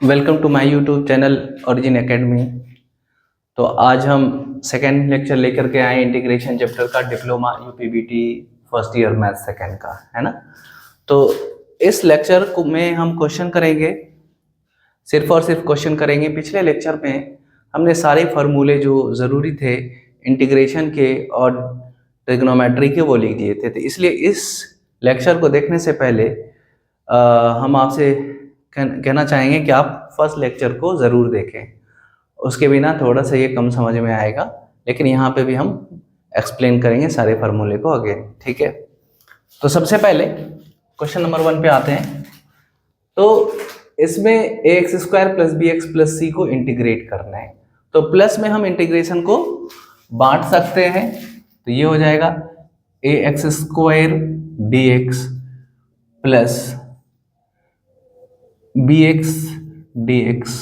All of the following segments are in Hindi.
Welcome to my YouTube channel origin academy. तो आज हम सेकेंड लेक्चर लेकर के आए इंटीग्रेशन चैप्टर का, diploma UPBT first year math second का, है ना। तो इस लेक्चर को में हम क्वेश्चन करेंगे, सिर्फ और सिर्फ क्वेश्चन करेंगे। पिछले लेक्चर में हमने सारे फार्मूले जो ज़रूरी थे इंटीग्रेशन के और ट्रिग्नोमेट्री के वो लिख दिए थे। तो इसलिए इस लेक्चर को देखने से पहले हम आपसे कहना चाहेंगे कि आप फर्स्ट लेक्चर को ज़रूर देखें, उसके बिना थोड़ा सा ये कम समझ में आएगा, लेकिन यहाँ पे भी हम एक्सप्लेन करेंगे सारे फार्मूले को अगेन, ठीक है। तो सबसे पहले क्वेश्चन नंबर 1 पे आते हैं। तो इसमें ax² + bx + c को इंटीग्रेट करना है। तो प्लस में हम इंटीग्रेशन को बांट सकते हैं, तो ये हो जाएगा ax² dx plus bx dx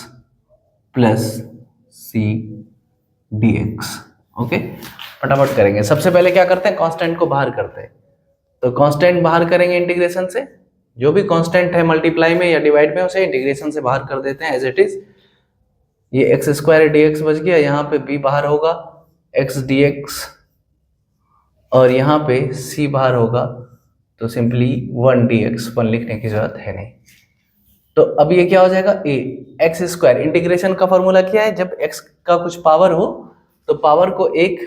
plus c dx। Okay, फटाफट करेंगे। सबसे पहले क्या करते हैं, कांस्टेंट को बाहर करते हैं। तो कांस्टेंट बाहर करेंगे इंटीग्रेशन से, जो भी कांस्टेंट है मल्टीप्लाई में या डिवाइड में उसे इंटीग्रेशन से बाहर कर देते हैं एज इट इज। ये x² dx बच गया, यहाँ पे b बाहर होगा x dx, और यहाँ पे c बाहर होगा, तो सिंपली 1 dx, 1 लिखने की जरूरत है नहीं। तो अब ये क्या हो जाएगा, x²। इंटीग्रेशन का फॉर्मूला क्या है, जब x का कुछ पावर हो तो पावर को 1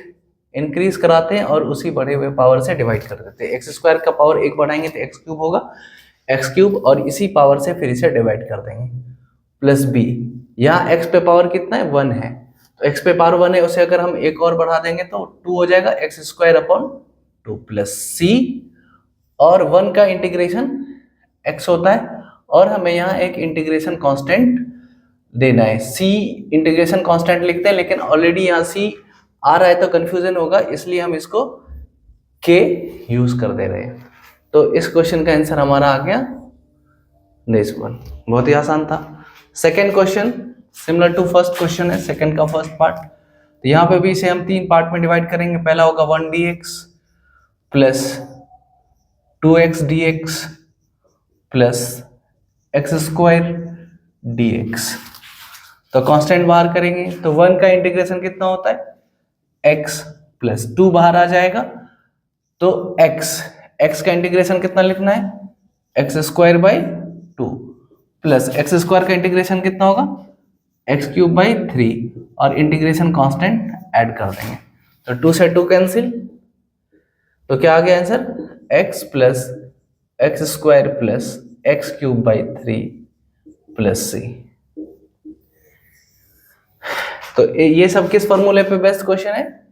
इंक्रीज कराते हैं और उसी बढ़े हुए पावर से डिवाइड कर देते हैं। x² का पावर 1 बढ़ाएंगे तो x³ होगा, x³ और इसी पावर से फिर इसे डिवाइड कर देंगे, प्लस b। यहाँ x पे पावर कितना है, 1 है, तो x पे पावर 1 है, उसे अगर हम एक और बढ़ा देंगे तो 2 हो जाएगा, x²/2 प्लस c, और 1 का इंटीग्रेशन x होता है, और हमें यहाँ एक इंटीग्रेशन कांस्टेंट देना है, c इंटीग्रेशन कांस्टेंट लिखते हैं, लेकिन ऑलरेडी यहाँ c आ रहा है तो कंफ्यूजन होगा, इसलिए हम इसको k यूज कर दे रहे हैं। तो इस क्वेश्चन का आंसर हमारा आ गया दिस वन। बहुत ही आसान था। Second question similar to first question है, सेकेंड का फर्स्ट पार्ट। तो यहाँ पे भी इसे हम 3 पार्ट में डिवाइड करेंगे। पहला होगा 1 dx plus 2x dx plus x² dx। तो कांस्टेंट बाहर करेंगे, तो 1 का इंटीग्रेशन कितना होता है, x प्लस 2 बाहर आ जाएगा, तो x का इंटीग्रेशन कितना लिखना है, x²/2 प्लस x² का इंटीग्रेशन कितना होगा, x³/3, और इंटीग्रेशन कांस्टेंट ऐड कर देंगे, तो 2 से 2 कैंसिल, तो क्या आ गया answer, x plus x² plus x³/3 plus c। तो ये सब किस फॉर्मूले पे बेस्ट क्वेश्चन है,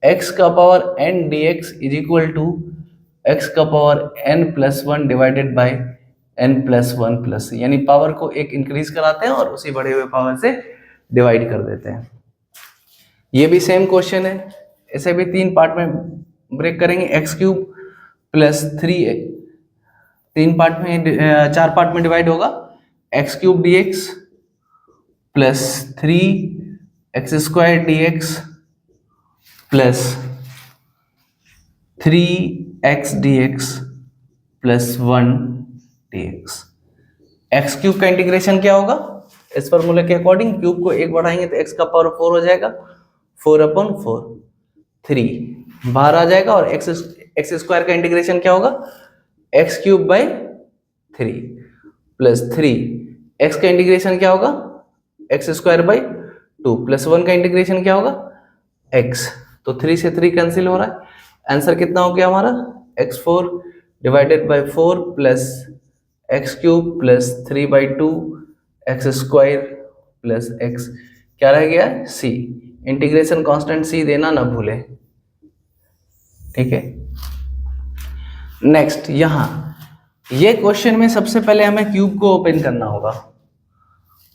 x का power n dx is equal to x का power n plus 1 divided by n plus 1 plus c, यानी पावर को एक इंक्रीज कराते हैं और उसी बढ़े हुए पावर से डिवाइड कर देते हैं। ये भी सेम क्वेश्चन है, इसे भी 3 पार्ट में ब्रेक करेंगे। x³ प्लस 3, 4 पार्ट में डिवाइड होगा, x³ dx plus 3x² dx plus 3x dx plus 1 dx। x³ का इंटीग्रेशन क्या होगा, इस फॉर्मूले के अकॉर्डिंग क्यूब को 1 बढ़ाएंगे तो x का पावर 4 हो जाएगा, 4/4, 3 बाहर आ जाएगा, और x² का इंटीग्रेशन क्या होगा, x³/3 प्लस 3, x का इंटीग्रेशन क्या होगा, x²/2 प्लस 1 का इंटीग्रेशन क्या होगा, x, तो 3 से 3 कैंसिल हो रहा है। आंसर कितना हो गया हमारा, x4 divided by 4 plus x³ plus 3/2 x² plus x, क्या रह गया, c। इंटीग्रेशन कांस्टेंट c देना ना भूले, ठीक है। नेक्स्ट, यहाँ ये क्वेश्चन में सबसे पहले हमें क्यूब को ओपन करना होगा,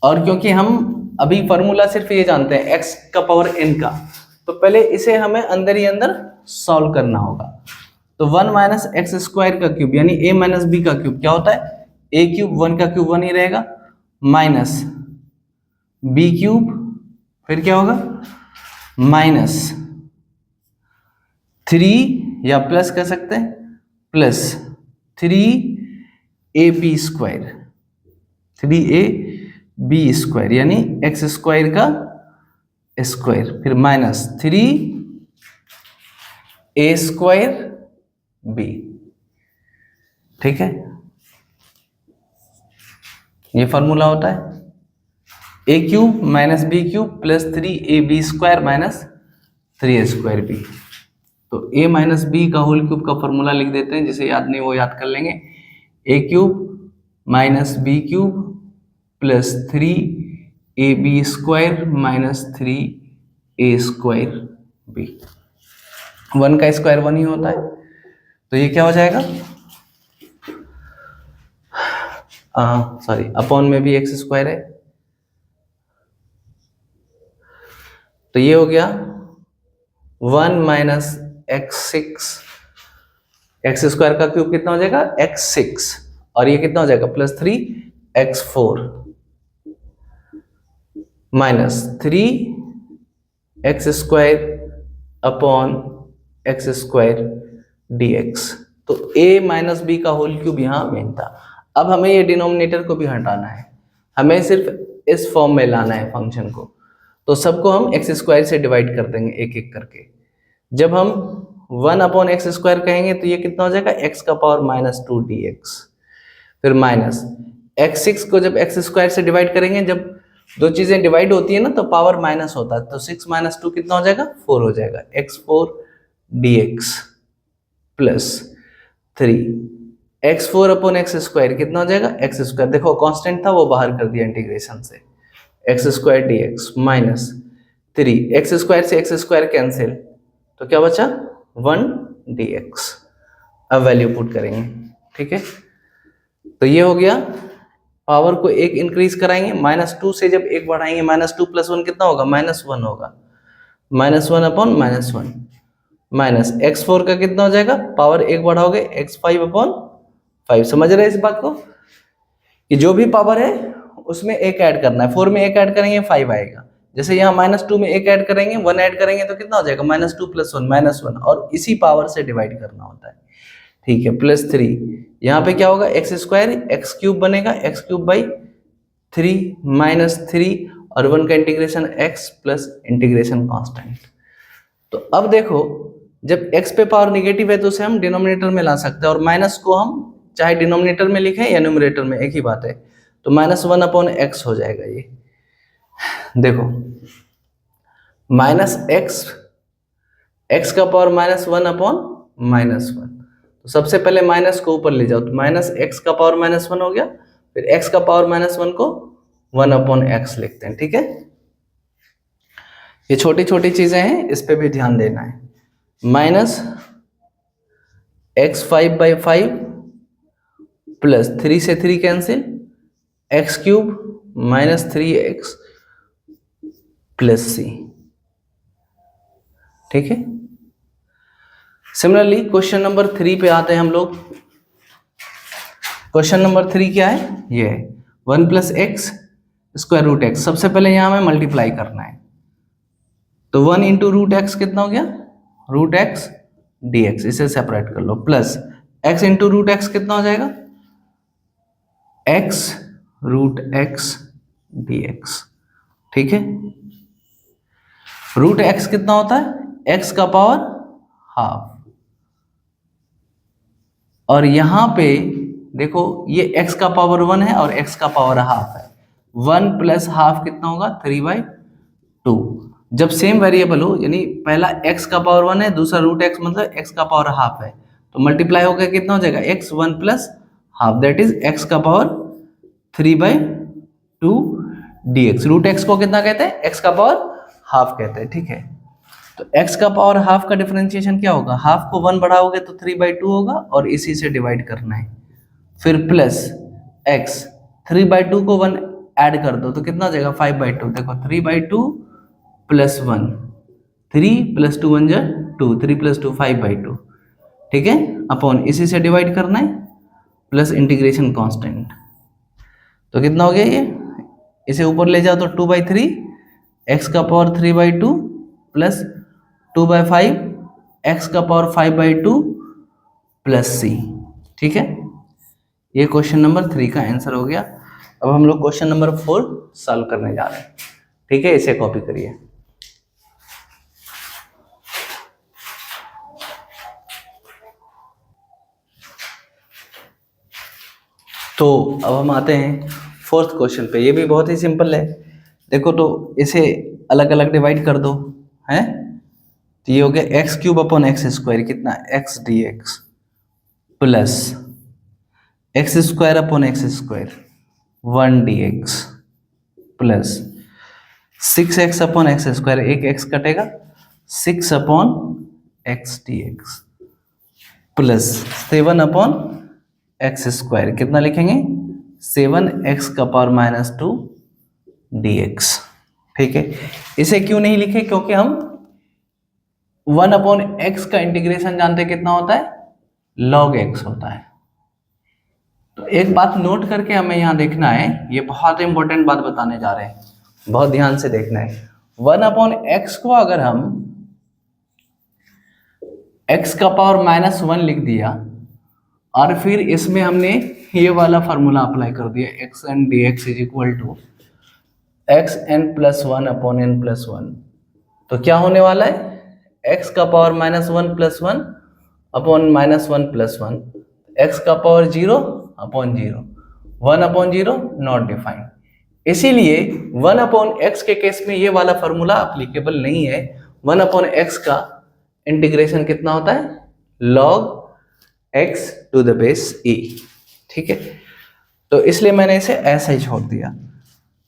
और क्योंकि हम अभी फॉर्मूला सिर्फ ये जानते हैं x का पावर n का, तो पहले इसे हमें अंदर ही अंदर सॉल्व करना होगा। तो 1 माइनस x² का क्यूब यानी a माइनस b का क्यूब क्या होता है, a³ 1 का क्यूब 1 ही रहेगा, माइनस b³ फिर क्या होगा, माइनस 3 या प्लस कह सकते हैं, plus 3ab², 3ab b square यानी एक्स स्क्वायर का स्क्वायर, फिर माइनस 3 ए स्क्वायर बी। ठीक है, ये फॉर्मूला होता है a cube minus b cube plus 3ab square minus 3a square b. तो a माइनस बी का होल क्यूब का फॉर्मूला लिख देते हैं, जिसे याद नहीं वो याद कर लेंगे। A cube minus b cube plus 3ab square minus 3a square b. 1 का स्क्वायर 1 ही होता है, तो ये क्या हो जाएगा, सॉरी अपॉन में भी एक्स स्क्वायर है, तो ये हो गया 1 माइनस x6, एक्स स्क्वायर का क्यूब कितना हो जाएगा x6, और ये कितना हो जाएगा plus 3x4 minus 3x square upon x square dx। तो a माइनस बी का होल क्यूब यहाँ मेन था। अब हमें ये डिनोमिनेटर को भी हटाना है, हमें सिर्फ इस फॉर्म में लाना है फंक्शन को। तो सबको हम एक्स स्क्वायर से डिवाइड कर देंगे एक एक करके। जब हम 1 अपॉन एक्स स्क्वायर कहेंगे तो ये कितना हो जाएगा एक्स का पावर माइनस 2 dx, फिर माइनस x6 को जब एक्स स्क्वायर से डिवाइड करेंगे, जब दो चीजें डिवाइड होती है ना तो पावर माइनस होता है, तो 6 माइनस 2 कितना हो जाएगा 4 हो जाएगा, x4 dx plus 3 x4 upon x square कितना हो जाएगा एक्स स्क्वायर, देखो कांस्टेंट था वो बाहर कर दिया इंटीग्रेशन से, x square dx minus 3 x square से एक्स स्क्वायर कैंसिल, तो क्या बचा 1 dx। अब वैल्यू पुट करेंगे, ठीक है, तो ये हो गया। पावर को एक इंक्रीज कराएंगे, -2 से जब एक बढ़ाएंगे -2 + 1 कितना होगा -1 होगा, -1 अपॉन -1 माइनस x4 का कितना हो जाएगा, पावर एक बढ़ाओगे x5 अपॉन 5। समझ रहे हैं इस बात को कि जो भी पावर है उसमें एक ऐड करना है, 4 में एक ऐड करेंगे 5 आएगा, जैसे यहाँ -2 में एक ऐड करेंगे 1 ऐड करेंगे तो कितना हो जाएगा -2 + 1 -1, और इसी पावर से डिवाइड करना होता है, ठीक है, प्लस 3 यहाँ पे क्या होगा एक्स स्क्वायर एक्स क्यूब बनेगा, एक्स क्यूब बाई 3 माइनस 3 और 1 का integration x plus integration constant. तो अब देखो जब x पे पावर निगेटिव है तो उसे हम डिनोमिनेटर में ला सकते हैं, और माइनस को हम चाहे डिनोमिनेटर में लिखें या न्यूमरेटर में एक ही बात है, तो -1 अपॉन x हो जाएगा। ये देखो -x का पावर -1 अपॉन -1, तो सबसे पहले माइनस को ऊपर ले जाओ, तो -x का पावर -1 हो गया, फिर x का पावर -1 को 1 अपॉन x लिखते हैं, ठीक है। ये छोटी छोटी चीजें हैं, इस पे भी ध्यान देना है। -x5/5 प्लस 3 से 3 cancel, x³ -3x plus c, ठीक है। सिमिलरली क्वेश्चन नंबर 3 पे आते हैं हम लोग। क्वेश्चन नंबर 3 क्या है, ये है 1 + x √x। सबसे पहले यहां हमें मल्टीप्लाई करना है, तो 1 × √x कितना हो गया √x dx, इसे सेपरेट कर लो, प्लस x × √x कितना हो जाएगा x √x dx, ठीक है। √x कितना होता है x का पावर हाफ, और यहां पे देखो ये x का पावर 1 है और x का पावर हाफ है, 1 + हाफ कितना होगा 3/2। जब सेम वेरिएबल हो, यानी पहला x का पावर 1 है, दूसरा √x मतलब x का पावर हाफ है, तो मल्टीप्लाई होकर कितना हो जाएगा x 1 + half, that is x का पावर 3/2 dx। √x को कितना कहते हैं x का पावर हाफ कहते हैं, ठीक है। तो x का पावर हाफ का डिफरेंशिएशन क्या होगा, हाफ को 1 बढ़ाओगे तो 3/2 होगा, और इसी से डिवाइड करना है, फिर प्लस x 3/2 को 1 ऐड कर दो तो कितना हो जाएगा 5/2। देखो 3/2 + 1, 3 + 2 = 2, 3 + 2 5/2, ठीक है, अपॉन इसी से डिवाइड करना है, प्लस इंटीग्रेशन कांस्टेंट, तो कितना हो गया ये, इसे ऊपर ले जाओ तो 2/3 x का पावर 3/2 प्लस 2/5 x का पावर 5/2 प्लस c, ठीक है। ये क्वेश्चन नंबर 3 का आंसर हो गया। अब हम लोग क्वेश्चन नंबर 4 सॉल्व करने जा रहे हैं, ठीक है। इसे कॉपी करिए। तो अब हम आते हैं 4th क्वेश्चन पे। ये भी बहुत ही सिंपल है। देखो तो इसे अलग अलग डिवाइड कर दो, है। तो ये हो गया x cube upon x square, कितना, x d x, plus x square upon x square 1 d x, plus 6x upon x square, एक एक्स कटेगा, 6 upon x d x, plus 7 upon x square, कितना लिखेंगे, 7x का पावर माइनस 2 dx, ठीक है। इसे क्यों नहीं लिखे, क्योंकि हम 1 अपॉन एक्स का इंटीग्रेशन जानते हैं कितना होता है, log x होता है। तो एक बात नोट करके हमें यहाँ देखना है, ये बहुत इंपॉर्टेंट बात बताने जा रहे हैं, बहुत ध्यान से देखना है। 1 अपॉन एक्स को अगर हम x का पावर माइनस 1 लिख दिया और फिर इसमें हमने ये वाला फार्मूला अप्लाई कर दिया, x n d x is equal to x n plus 1 upon n plus 1, तो क्या होने वाला है, x का power minus 1 plus 1 upon minus 1 plus 1, x का power 0 upon 0, 1 upon 0 not defined. इसीलिए 1 अपॉन एक्स के केस में ये वाला फार्मूला अप्लीकेबल नहीं है। 1 अपॉन एक्स का इंटीग्रेशन कितना होता है, log x to the base e, ठीक है। तो इसलिए मैंने इसे ऐसा ही छोड़ दिया।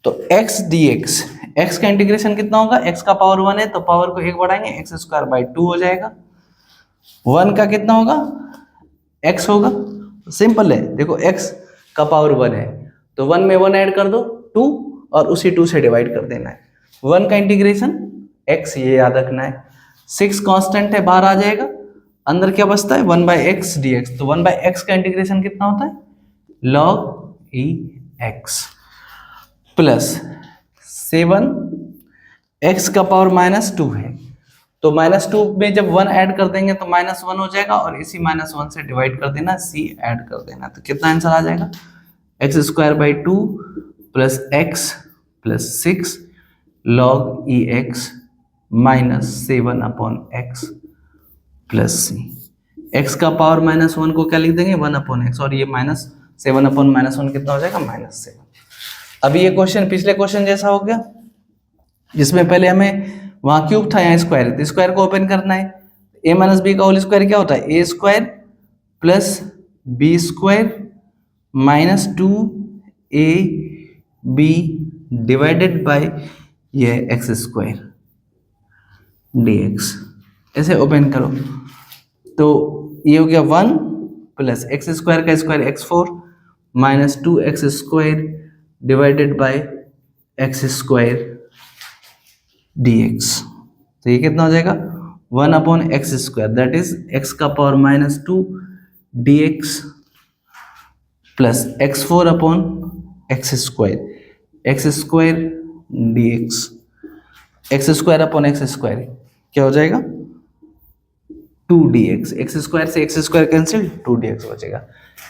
तो x dx, x का इंटीग्रेशन कितना होगा, x का पावर 1 है तो पावर को 1 बढ़ाएंगे, एक्स स्क्वायर बाई 2 हो जाएगा। 1 का कितना होगा, x होगा, सिंपल है। देखो x का पावर 1 है तो 1 में 1 ऐड कर दो 2 और उसी 2 से डिवाइड कर देना है। 1 का इंटीग्रेशन x, ये याद रखना है। 6 कांस्टेंट है, बाहर आ जाएगा, अंदर क्या बचता है, 1 बाई एक्स डी एक्स। तो 1 बाई एक्स का इंटीग्रेशन कितना होता है, log e x, plus 7 x का पावर माइनस 2 है तो माइनस 2 में जब 1 ऐड कर देंगे तो माइनस 1 हो जाएगा और इसी माइनस 1 से डिवाइड कर देना, c ऐड कर देना, तो कितना आंसर आ जाएगा, x square by 2 plus x plus 6 log e x minus 7 upon x plus c. X का पावर माइनस 1 को क्या लिख देंगे, 1 अपॉन एक्स, और ये माइनस 7 अपॉन माइनस 1 कितना हो जाएगा, माइनस 7। अभी ये क्वेश्चन पिछले क्वेश्चन जैसा हो गया, जिसमें पहले हमें वहां क्यूब था, यहाँ स्क्वायर है, तो स्क्वायर को ओपन करना है। a माइनस बी का होल स्क्वायर क्या होता है, a square plus b square minus 2 ab divided by ये एक्स स्क्वायर dx, ऐसे ओपन करो। तो ये हो गया 1 प्लस एक्स स्क्वायर का square x4 minus 2x square divided by x square dx, तो ये कितना हो जाएगा, 1 upon x square, that is x का power minus 2 dx plus x4 upon x square dx, x square upon x square क्या हो जाएगा, 2dx, एक्स स्क्वायर से एक्स स्क्वायर कैंसिल, 2dx बचेगा।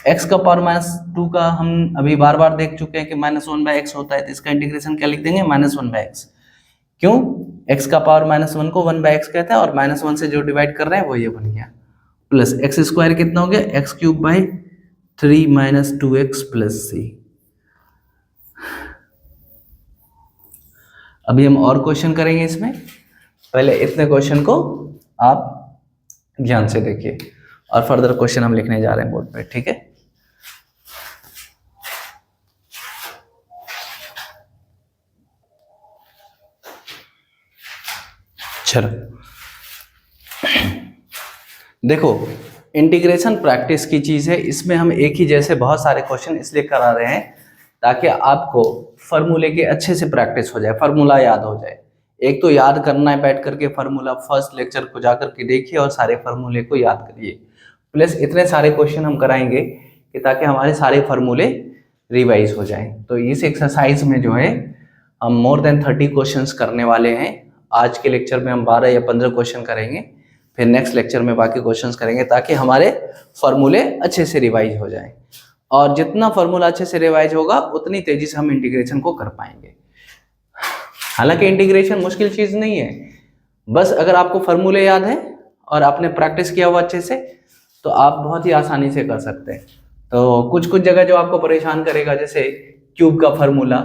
x का पावर माइनस 2 का हम अभी बार बार देख चुके हैं कि माइनस 1 बाई एक्स होता है, तो इसका इंटीग्रेशन क्या लिख देंगे, माइनस 1 बाई एक्स। क्यों, x का पावर माइनस 1 को 1 बाई एक्स कहते हैं और माइनस 1 से जो डिवाइड कर रहे हैं वो ये बन गया, प्लस एक्स स्क्वायर कितना हो गया, x cube by 3 minus 2x plus c. अभी हम और क्वेश्चन करेंगे इसमें, पहले इतने क्वेश्चन को आप ध्यान से देखिए और फर्दर क्वेश्चन हम लिखने जा रहे हैं बोर्ड पे, ठीक है। चलो देखो, इंटीग्रेशन प्रैक्टिस की चीज है, इसमें हम एक ही जैसे बहुत सारे क्वेश्चन इसलिए करा रहे हैं ताकि आपको फार्मूले की अच्छे से प्रैक्टिस हो जाए, फार्मूला याद हो जाए। एक तो याद करना है बैठ करके फार्मूला, फर्स्ट लेक्चर को जाकर के देखिए और सारे फार्मूले को याद करिए, प्लस इतने सारे क्वेश्चन हम कराएंगे कि ताकि हमारे सारे फार्मूले रिवाइज हो जाएं। तो इस एक्सरसाइज में जो है हम मोर देन 30 क्वेश्चंस करने वाले हैं। आज के लेक्चर में हम 12 या 15 क्वेश्चन करेंगे, फिर नेक्स्ट लेक्चर में बाकी क्वेश्चंस करेंगे ताकि हमारे फार्मूले अच्छे से रिवाइज हो जाएं। और जितना फॉर्मूला अच्छे से रिवाइज होगा उतनी तेजी से हम इंटीग्रेशन को कर पाएंगे। हालांकि इंटीग्रेशन मुश्किल चीज नहीं है, बस अगर आपको फॉर्मूले याद है और आपने प्रैक्टिस किया हुआ अच्छे से तो आप बहुत ही आसानी से कर सकते हैं। तो कुछ कुछ जगह जो आपको परेशान करेगा, जैसे क्यूब का फॉर्मूला,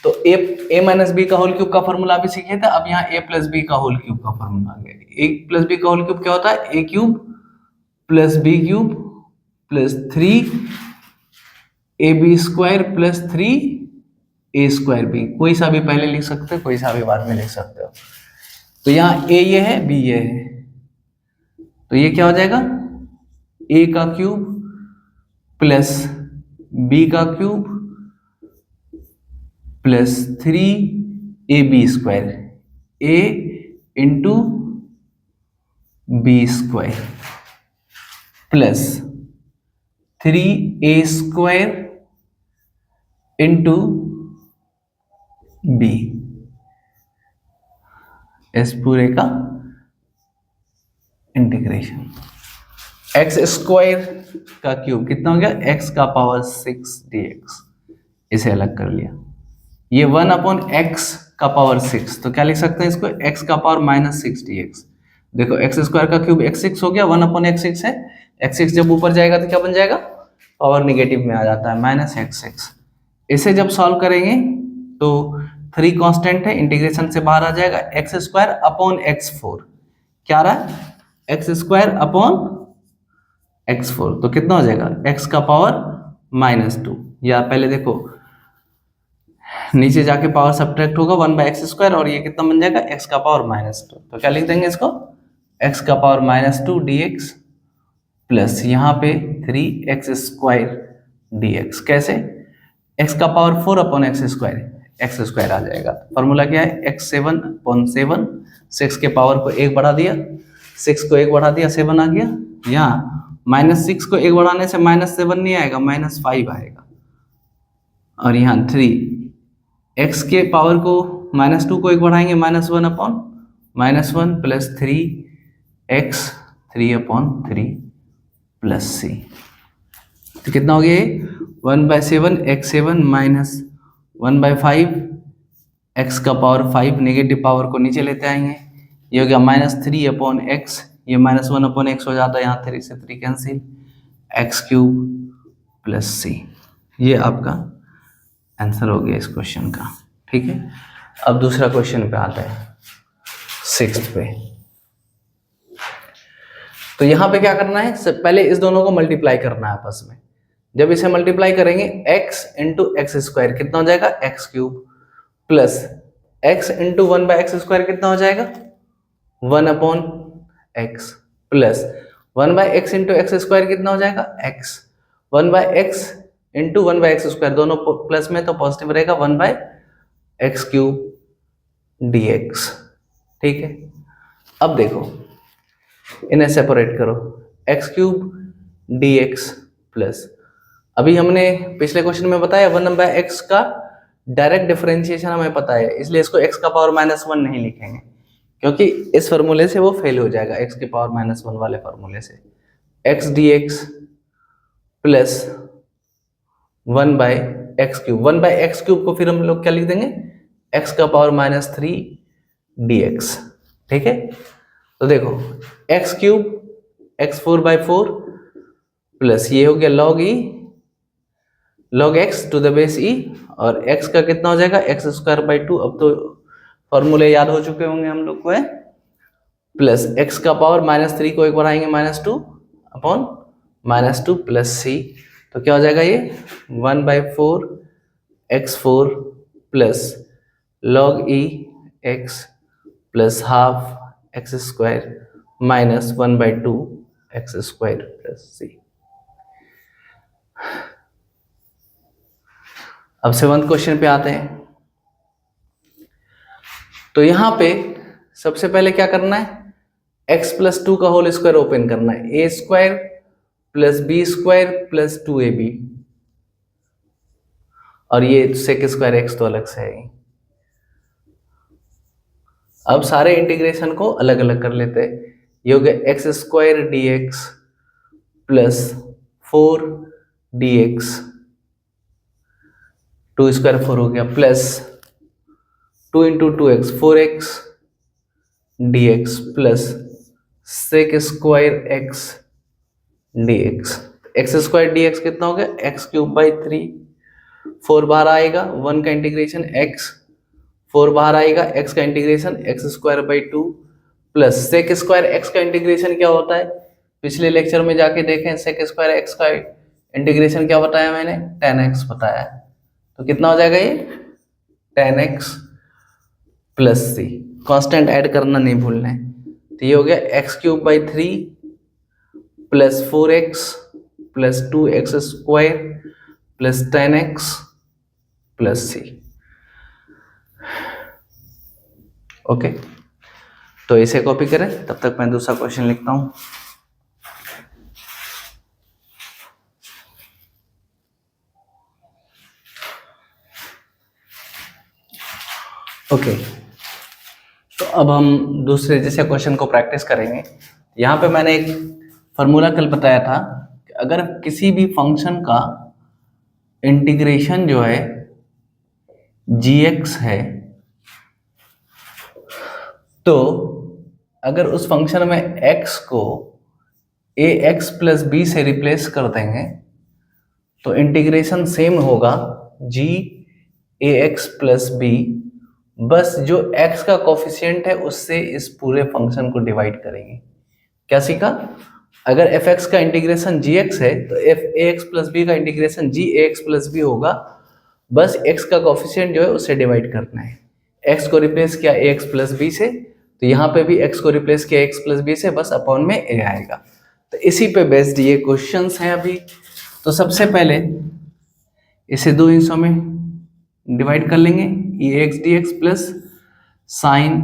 तो ए माइनस बी का होल क्यूब का फॉर्मूला भी सीखे थे, अब यहाँ ए प्लस बी का होल क्यूब का फॉर्मूला आ गया। ए प्लस बी का होल क्यूब क्या होता है? A cube plus b cube plus 3 a b square plus 3 a square b. कोई सा भी पहले लिख सकते हो, कोई सा भी बाद में लिख सकते हो। तो यहाँ ए ये है, बी ये है, तो ये क्या हो जाएगा? ए का क्यूब प्लस बी का cube plus 3 a b square, a into b square plus 3 a square into b, इस पूरे का इंटीग्रेशन। एक्स स्क्वायर का क्यूब कितना हो गया? एक्स का पावर 6 dx, इसे अलग कर लिया। ये 1 अपॉन एक्स का पावर 6, तो क्या लिख सकते हैं इसको? एक्स का पावर -6 dx। देखो एक्स स्क्वायर का क्यूब x6 हो गया, 1 अपॉन x6 है, x6 जब ऊपर जाएगा तो क्या बन जाएगा? पावर निगेटिव में आ जाता है, -x6। इसे जब सॉल्व करेंगे तो 3 कांस्टेंट है, इंटीग्रेशन से बाहर आ जाएगा, एक्स स्क्वायर अपॉन x4 क्या रहा है? एक्स स्क्वायर अपॉन x4, तो कितना हो जाएगा? x का पावर -2, या पहले देखो नीचे जाके पावर सब्ट्रैक्ट होगा 1/x², और ये कितना बन जाएगा? x का पावर -2, तो क्या लिख देंगे इसको? x का पावर -2 dx प्लस यहाँ पे 3x² dx। कैसे? x का पावर 4 अपॉन x² आ जाएगा। फॉर्मूला क्या है? x7/7, 6 के पावर को 1 बढ़ा दिया, 6 को 1 बढ़ा दिया 7 आ गया। यहाँ -6 को 1 बढ़ाने से -7 नहीं आएगा, -5 आएगा। और यहाँ 3 x के पावर को -2 को 1 बढ़ाएंगे, -1 upon -1 plus 3x 3/3 plus c, तो कितना हो गया? 1/7 x7 माइनस 1/5 x का पावर 5, नेगेटिव पावर को नीचे लेते आएंगे, ये हो गया -3/x, ये -1/x हो जाता है, यहाँ 3 से 3 कैंसिल, x³ प्लस c। ये आपका आंसर हो गया इस क्वेश्चन का। ठीक है, अब दूसरा क्वेश्चन पे आता है, 6th पे। तो यहाँ पे क्या करना है? पहले इस दोनों को मल्टीप्लाई करना है आपस में। जब इसे मल्टीप्लाई करेंगे x इंटू एक्स स्क्वायर कितना हो जाएगा? x³ plus x into 1/x² कितना हो जाएगा? 1/x plus 1/x into x² कितना हो जाएगा? x, 1/x इंटू 1/x², दोनों प्लस में तो पॉजिटिव रहेगा, 1/x³ dx। ठीक है, अब देखो इन्हें सेपरेट करो, x³ dx प्लस, अभी हमने पिछले क्वेश्चन में बताया 1/x का डायरेक्ट डिफरेंशिएशन हमें पता है, इसलिए इसको x का पावर -1 नहीं लिखेंगे, क्योंकि इस फॉर्मूले से वो फेल हो जाएगा, x के पावर -1 वाले फॉर्मूले से। x dx plus 1/x³, 1/x³ को फिर हम लोग क्या लिख देंगे? x का पावर -3 dx। ठीक है, तो देखो x³ x4/4 प्लस ये हो गया log x to the base e, और x का कितना हो जाएगा? x²/2, अब तो फॉर्मूले याद हो चुके होंगे हम लोग को, है, प्लस x का पावर -3 को 1 बढ़ाएंगे, -2 अपॉन -2 प्लस c, तो क्या हो जाएगा? ये 1/4 x4 plus log e x plus half x² minus 1/2 x² plus c। अब 7th क्वेश्चन पे आते हैं। तो यहां पे सबसे पहले क्या करना है? x प्लस 2 का होल स्क्वायर ओपन करना है, a² plus b² plus 2ab, और ये sec² x तो अलग से है। अब सारे इंटीग्रेशन को अलग अलग कर लेते हैं, ये हो गया x² dx plus 4 dx, 2 square 4 हो गया, plus 2 into 2x 4x dx plus sec square x dx। X square dx कितना हो गया, एक्स क्यूब बाई 3, 4 बाहर आएगा, 1 का इंटीग्रेशन x, 4 बाहर आएगा, x का integration x square by 2 plus sec square x का इंटीग्रेशन क्या होता है, पिछले लेक्चर में जाके देखें, सेक स्क्वायर x का इंटीग्रेशन क्या बताया मैंने, 10x बताया है। तो कितना हो जाएगा ये 10x प्लस सी, कांस्टेंट ऐड करना नहीं भूलना है। तो ये हो गया x cube by 3 plus 4x plus 2x square plus 10x plus c. Okay, तो इसे कॉपी करें, तब तक मैं दूसरा क्वेश्चन लिखता हूं। ओके, तो अब हम दूसरे जैसे क्वेश्चन को प्रैक्टिस करेंगे। यहाँ पे मैंने एक फॉर्मूला कल बताया था कि अगर किसी भी फंक्शन का इंटीग्रेशन जो है gx है, तो अगर उस फंक्शन में x को ax प्लस b से रिप्लेस कर देंगे तो इंटीग्रेशन सेम होगा g ax प्लस b, बस जो x का कोफिशिएंट है उससे इस पूरे फंक्शन को डिवाइड करेंगे। क्या सीखा, अगर fx का इंटीग्रेशन gx है तो f(ax प्लस b) का इंटीग्रेशन g(ax प्लस b) होगा, बस x का कोफिशिएंट जो है उससे डिवाइड करना है। x को रिप्लेस किया ax प्लस b से, तो यहाँ पे भी x को रिप्लेस किया x प्लस b से, बस अपॉन में a आएगा। तो इसी पे बेस्ड ये क्वेश्चंस हैं अभी। तो सबसे पहले इसे दो हिस्सों में डिवाइड कर लेंगे, ये ax dx plus sign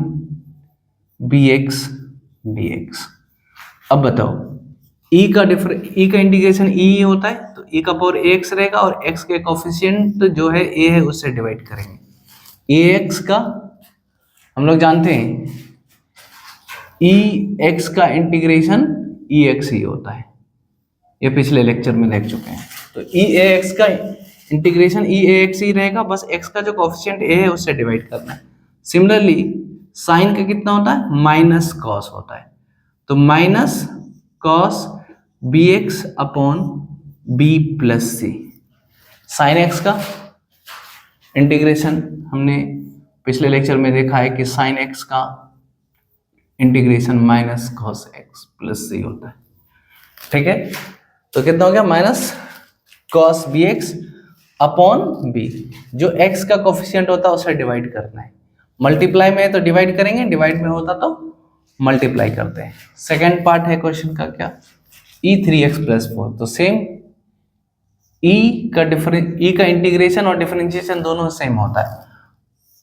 bx dx। अब बताओ e का इंटीग्रेशन e होता है, तो e का पावर ax रहेगा और x के कोफिशिएंट जो है a है उससे डिवाइड करेंगे। ax का हम लोग जानते हैं ex का इंटीग्रेशन ex ही होता है, ये पिछले लेक्चर में देख चुके हैं। तो eax का इंटीग्रेशन eax ही रहेगा, बस x का जो कोफिशिएंट a है उससे डिवाइड करना है। सिमिलरली साइन का कितना होता है, माइनस कॉस होता है, तो minus cos bx upon b plus c. Sine x का इंटीग्रेशन हमने पिछले लेक्चर में देखा है कि साइन x का integration minus cos x plus c होता है। ठीक है, तो कितना हो गया, minus cos bx upon b, जो x का कोफिशिएंट होता है उसे डिवाइड करना है। मल्टीप्लाई में है तो डिवाइड करेंगे, डिवाइड में होता तो मल्टीप्लाई करते हैं। सेकेंड पार्ट है क्वेश्चन का क्या, e3x प्लस 4, तो सेम e का इंटीग्रेशन और डिफरेंशिएशन दोनों सेम होता है,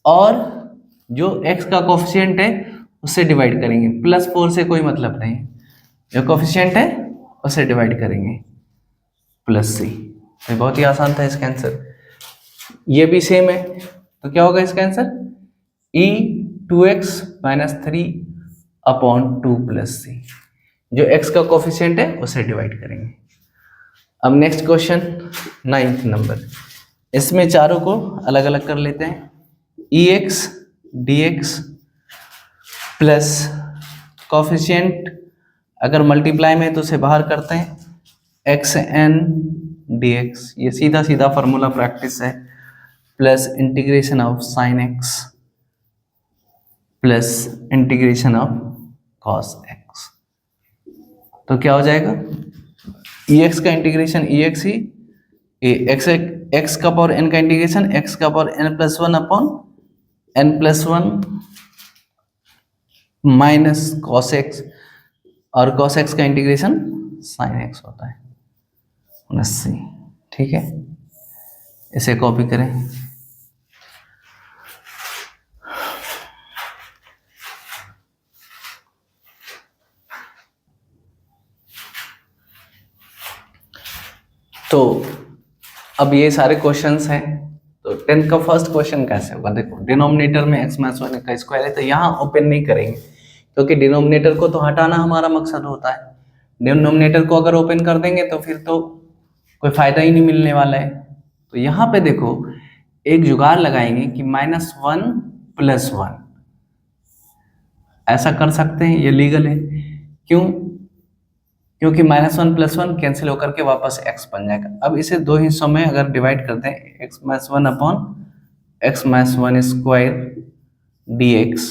और जो x का कोफिशिएंट है उससे डिवाइड करेंगे। प्लस 4 से कोई मतलब नहीं, जो कोफिशिएंट है उससे डिवाइड करेंगे, प्लस सी। तो बहुत ही आसान था इसका आंसर। ये भी सेम है, तो क्या होगा इसका answer, e2x minus 3 upon 2 plus c, जो x का कोफिशिएंट है उसे डिवाइड करेंगे। अब नेक्स्ट क्वेश्चन 9th नंबर, इसमें चारों को अलग अलग कर लेते हैं। ex dx प्लस कोफिशिएंट अगर मल्टीप्लाई में तो उसे बाहर करते हैं, xn dx, ये सीधा सीधा फार्मूला प्रैक्टिस है, plus integration of sine x plus integration of cos x, तो क्या हो जाएगा, ex का इंटीग्रेशन ex ही, x का पावर n का इंटीग्रेशन x का power n plus 1 upon n plus 1 minus cos x, और कॉस x का इंटीग्रेशन साइन x होता है 80। ठीक है, इसे कॉपी करें। तो अब ये सारे क्वेश्चंस हैं, तो 10th का फर्स्ट क्वेश्चन कैसे होगा, देखो डिनोमिनेटर में x माइनस 1 का स्क्वायर है, तो यहाँ ओपन नहीं करेंगे क्योंकि डिनोमिनेटर को तो हटाना हमारा मकसद होता है। डिनोमिनेटर को अगर ओपन कर देंगे तो फिर तो कोई फायदा ही नहीं मिलने वाला है। तो यहाँ पे देखो एक जुगाड़ लगाएंगे कि -1 + 1, ऐसा कर सकते हैं, ये लीगल है। क्यों? क्योंकि -1 + 1 कैंसिल होकर के वापस x बन जाएगा। अब इसे दो हिस्सों में अगर डिवाइड करते हैं, x-1/x-1² dx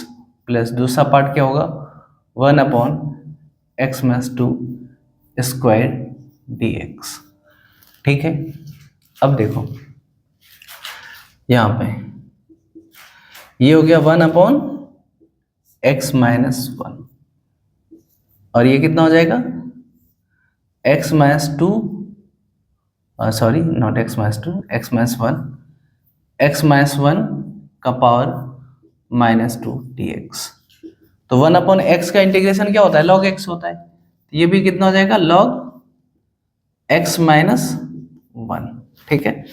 प्लस दूसरा पार्ट क्या होगा 1/x-2² dx। ठीक है, अब देखो यहाँ पे ये हो गया 1/x-1 और ये कितना हो जाएगा x-2, sorry not x-2, x-1, x-1 का पावर -2 dx। तो 1/x का इंटीग्रेशन क्या होता है log x होता है, तो ये भी कितना हो जाएगा log x-1। ठीक है,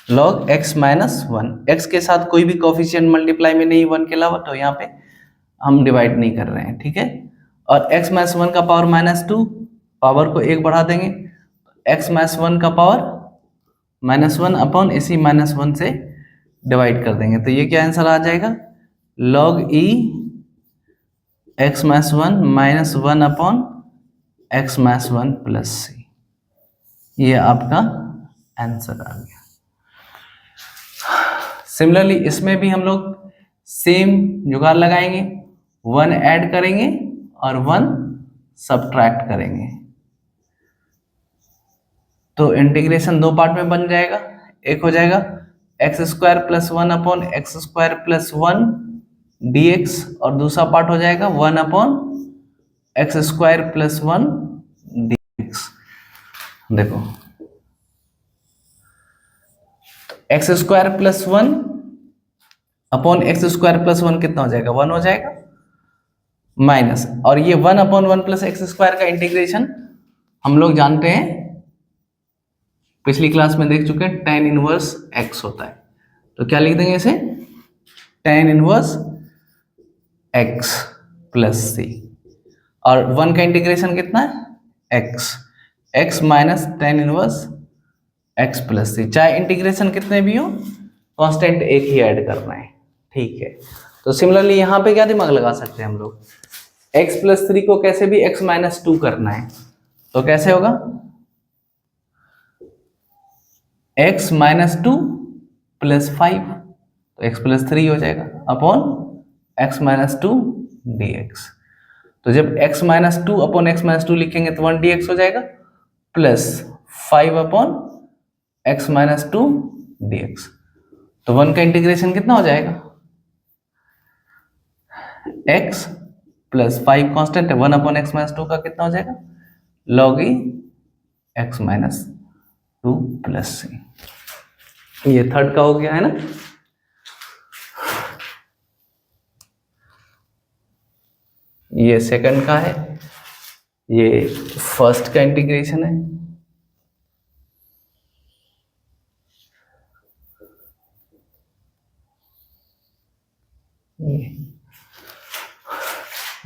log x-1, x के साथ कोई भी कोफिशिएंट मल्टीप्लाई में नहीं 1 के अलावा, तो यहाँ पे हम डिवाइड नहीं कर रहे हैं। ठीक है, और x-1 का पावर -2, पावर को 1 बढ़ा देंगे, x-1 का पावर -1 अपॉन इसी -1 से डिवाइड कर देंगे, तो ये क्या आंसर आ जाएगा log e x-1 -1 upon x-1 plus c। ये आपका आंसर आ गया। सिमिलरली इसमें भी हम लोग सेम जुगाड़ लगाएंगे, 1 ऐड करेंगे और 1 सब्ट्रैक्ट करेंगे, तो इंटीग्रेशन दो पार्ट में बन जाएगा। एक हो जाएगा x² + 1 अपॉन x² + 1 dx और दूसरा पार्ट हो जाएगा 1/x² + 1 dx। देखो x² + 1 अपॉन x² + 1 कितना हो जाएगा 1 हो जाएगा, माइनस, और ये 1/1 + x² का इंटीग्रेशन हम लोग जानते हैं, पिछली क्लास में देख चुके हैं, tan 1 x होता है। तो क्या लिख देंगे इसे tan 1 x + c, और 1 का इंटीग्रेशन कितना है x minus tan 1 x + c। चाहे इंटीग्रेशन कितने भी हो, कांस्टेंट एक ही ऐड करना है। ठीक है, तो सिमिलरली यहाँ पे क्या दिमाग लगा सकते हैं हम लोग, x + 3 को कैसे भी x-2 करना है, तो कैसे होगा x-2 + 5, तो x + 3 हो जाएगा अपॉन x-2 dx। तो जब x-2 अपॉन x-2 लिखेंगे तो 1 dx हो जाएगा, प्लस 5 अपॉन x-2 dx। तो 1 का इंटीग्रेशन कितना हो जाएगा x + 5 कांस्टेंट है, 1/x-2 का कितना हो जाएगा log e x-2 + c। ये थर्ड का हो गया है ना। ये सेकंड का है, ये फर्स्ट का इंटीग्रेशन है।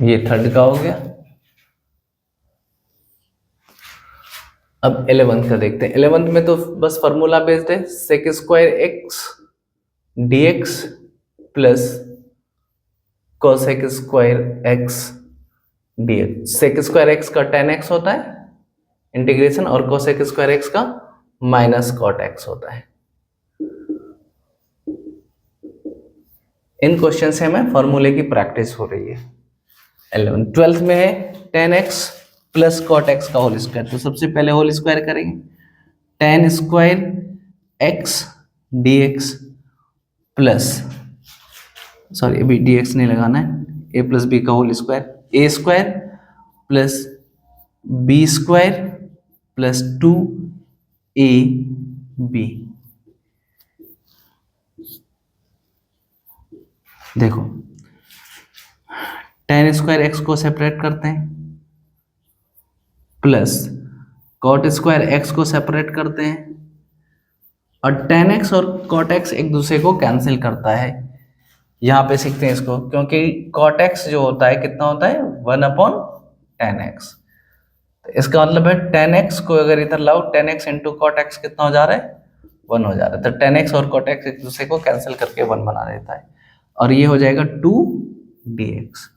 ये थर्ड का हो गया। अब 11th का देखते हैं। 11th में तो बस फॉर्मूला बेस्ड है, sec² x dx plus cos² x dx। sec² x का tan x होता है इंटीग्रेशन, और cos² x का -cot x होता है। इन क्वेश्चन से हमें फॉर्मूले की प्रैक्टिस हो रही है। 11 12th में है tan x plus cot x का होल स्क्वायर, तो सबसे पहले होल स्क्वायर करेंगे, tan² x dx plus, sorry अभी dx नहीं लगाना है, a + b का whole square, a² plus b² plus 2ab। देखो tan² x को सेपरेट करते हैं, प्लस cot² x को सेपरेट करते हैं, और tan x और cot x एक दूसरे को कैंसिल करता है। यहाँ पे सीखते हैं इसको, क्योंकि cot x जो होता है कितना होता है 1/tan x, तो इसका मतलब है 10x को अगर इधर लाओ 10x इंटू कॉट एक्स कितना हो जा रहा है 1 हो जा रहा है। तो 10x और कॉट एक्स एक दूसरे को कैंसिल करके 1 बना देता है और ये हो जाएगा 2dx।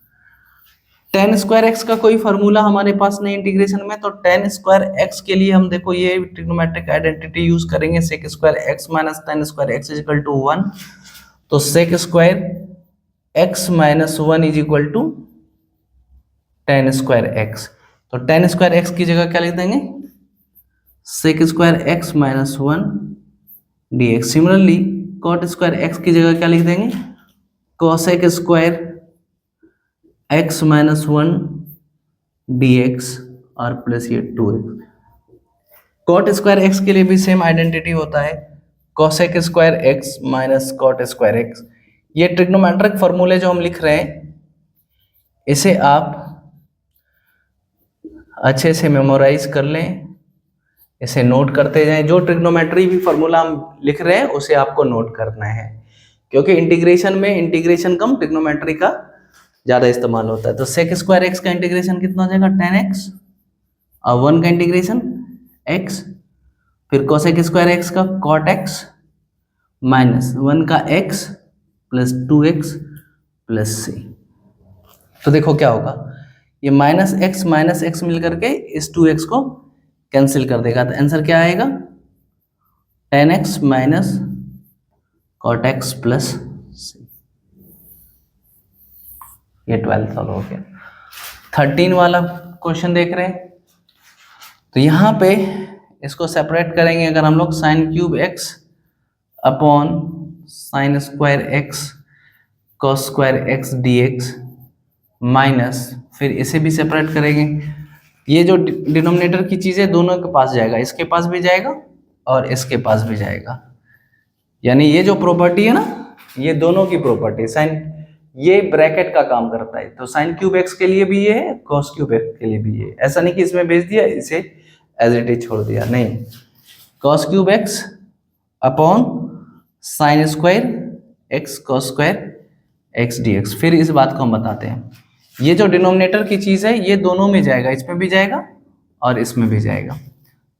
tan स्क्वायर एक्स का कोई फॉर्मूला हमारे पास नहीं इंटीग्रेशन में, तो tan स्क्वायर एक्स के लिए हम देखो ये ट्रिग्नोमेट्रिक आइडेंटिटी यूज करेंगे, sec square x minus tan square x is equal to 1। तो sec square x minus 1 is equal to tan square x. तो tan स्क्वायर एक्स की जगह क्या लिख देंगे sec square x minus 1 dx। Similarly cot square x की जगह क्या लिख देंगे cosec square x minus 1 dx और प्लस ये 2x। कॉट स्क्वायर x के लिए भी सेम आइडेंटिटी होता है cosec square x minus cot square x। ये ट्रिग्नोमेट्रिक फॉर्मूले जो हम लिख रहे हैं इसे आप अच्छे से मेमोराइज कर लें, इसे नोट करते जाएं। जो ट्रिग्नोमेट्री भी फॉर्मूला हम लिख रहे हैं उसे आपको नोट करना है, क्योंकि इंटीग्रेशन में इंटीग्रेशन कम ट्रिग्नोमेट्री का ज्यादा इस्तेमाल होता है। तो sec स्क्वायर एक्स का इंटीग्रेशन कितना हो जाएगा 10x और 1 का इंटीग्रेशन x, फिर cosec स्क्वायर एक्स का cot x माइनस 1 का x plus 2x plus c। तो देखो क्या होगा, ये माइनस x मिल करके इस 2x को कैंसिल कर देगा। तो आंसर क्या आएगा 10x minus cot x plus c। ये 12 सॉल्व हो गया। 13 वाला क्वेश्चन देख रहे हैं, तो यहाँ पे इसको सेपरेट करेंगे। अगर हम लोग sine cube x upon sine square x cos square x d x minus, फिर इसे भी सेपरेट करेंगे। ये जो डिनोमिनेटर की चीज़ है दोनों के पास जाएगा, इसके पास भी जाएगा और इसके पास भी जाएगा। यानी ये जो प्रॉपर्टी है ना, ये दोनों की प्रॉपर्टी साइन, ये ब्रैकेट का काम करता है। तो साइन क्यूब एक्स के लिए भी ये है, कॉस क्यूब एक्स के लिए भी ये। ऐसा नहीं कि इसमें भेज दिया इसे एज इट इज छोड़ दिया, नहीं। Cos cube x upon sine square x cos square x d x. फिर इस बात को हम बताते हैं, ये जो डिनोमिनेटर की चीज है ये दोनों में जाएगा, इसमें भी जाएगा और इसमें भी जाएगा।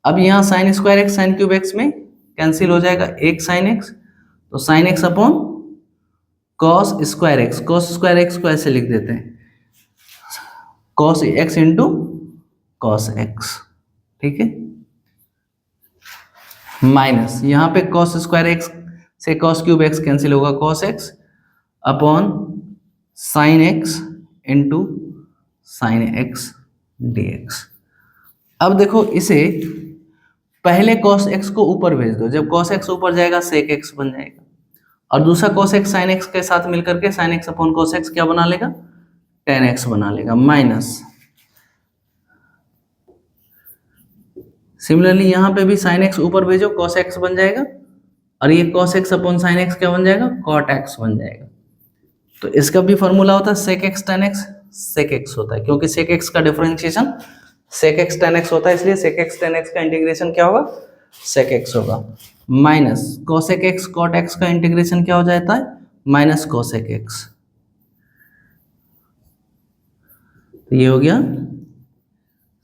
अब यहाँ sine square x sine cube x में कैंसिल हो जाएगा, एक साइन एक्स, तो sine x upon cos square x. Cos square x को ऐसे लिख देते हैं cos x into cos x, ठीक है। माइनस यहाँ पे कॉस स्क्वायर एक्स से कॉस क्यूब एक्स कैंसिल होगा, cos x upon sine x into sine x d x. अब देखो इसे पहले cos x को ऊपर भेज दो, जब cos x ऊपर जाएगा sec x बन जाएगा, और दूसरा cos x sin x के साथ मिलकर के sin x upon cos x क्या बना लेगा tan x बना लेगा, माइनस सिमिलरली यहाँ पे भी sin x ऊपर भेजो cos x बन जाएगा, और ये cos x upon sin x क्या बन जाएगा cot x बन जाएगा। तो इसका भी फॉर्मूला होता है sec x tan x, sec x होता है क्योंकि sec x का differentiation sec x tan x होता है, इसलिए sec x tan x का इंटीग्रेशन क्या होगा sec x होगा, minus cosec x cot x का इंटीग्रेशन क्या हो जाता है माइनस cosec x। तो ये हो गया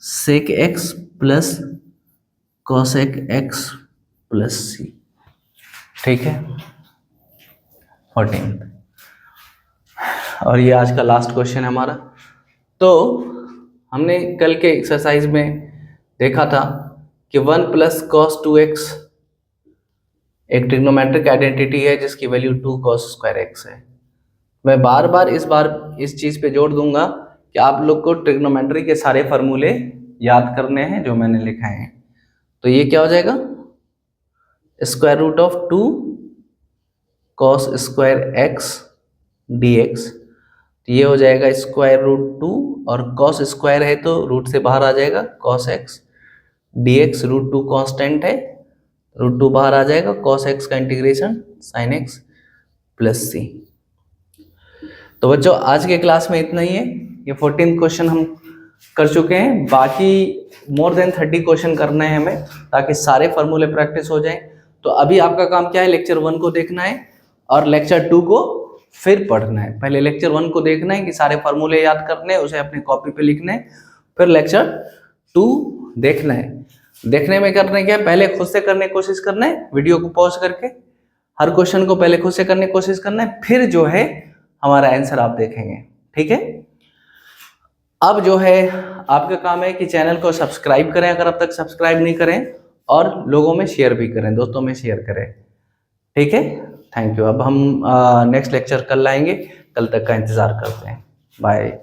sec x plus cosec x plus c, ठीक है 14। और ये आज का लास्ट क्वेश्चन है हमारा। तो हमने कल के एक्सरसाइज में देखा था कि 1 प्लस कॉस 2x एक ट्रिग्नोमेट्रिक आइडेंटिटी है जिसकी वैल्यू 2 cos स्क्वायर x है। मैं बार बार इस चीज़ पे जोड़ दूंगा कि आप लोग को ट्रिग्नोमेट्री के सारे फार्मूले याद करने हैं जो मैंने लिखा है। तो ये क्या हो जाएगा स्क्वायर रूट ऑफ 2 cos स्क्वायर x dx। तो ये हो जाएगा स्क्वायर रूट 2 और cos स्क्वायर है तो रूट से बाहर आ जाएगा cos x dx, root 2 constant है, रूट 2 बाहर आ जाएगा, cos x का integration sin x plus c। तो बच्चों आज के क्लास में इतना ही है, ये 14 क्वेश्चन हम कर चुके हैं, बाकी मोर देन 30 क्वेश्चन करना है हमें ताकि सारे फार्मूले प्रैक्टिस हो जाएं। तो अभी आपका काम क्या है, लेक्चर 1 को देखना है और लेक्चर 2 को फिर पढ़ना है। पहले लेक्चर 1 को देखना है कि सारे फार्मूले याद करने हैं, उसे अपनी कॉपी पे लिखना है, फिर लेक्चर टू देखना है। देखने में करने क्या है, पहले खुद से करने की कोशिश करना है, वीडियो को पॉज करके हर क्वेश्चन को पहले खुद से करने की कोशिश करना है, फिर जो है हमारा आंसर आप देखेंगे। ठीक है, अब जो है आपका काम है कि चैनल को सब्सक्राइब करें अगर अब तक सब्सक्राइब नहीं करें, और लोगों में शेयर भी करें, दोस्तों में शेयर करें। ठीक है, थैंक यू। अब हम नेक्स्ट लेक्चर कल लाएंगे, कल तक का इंतजार करते हैं। बाय।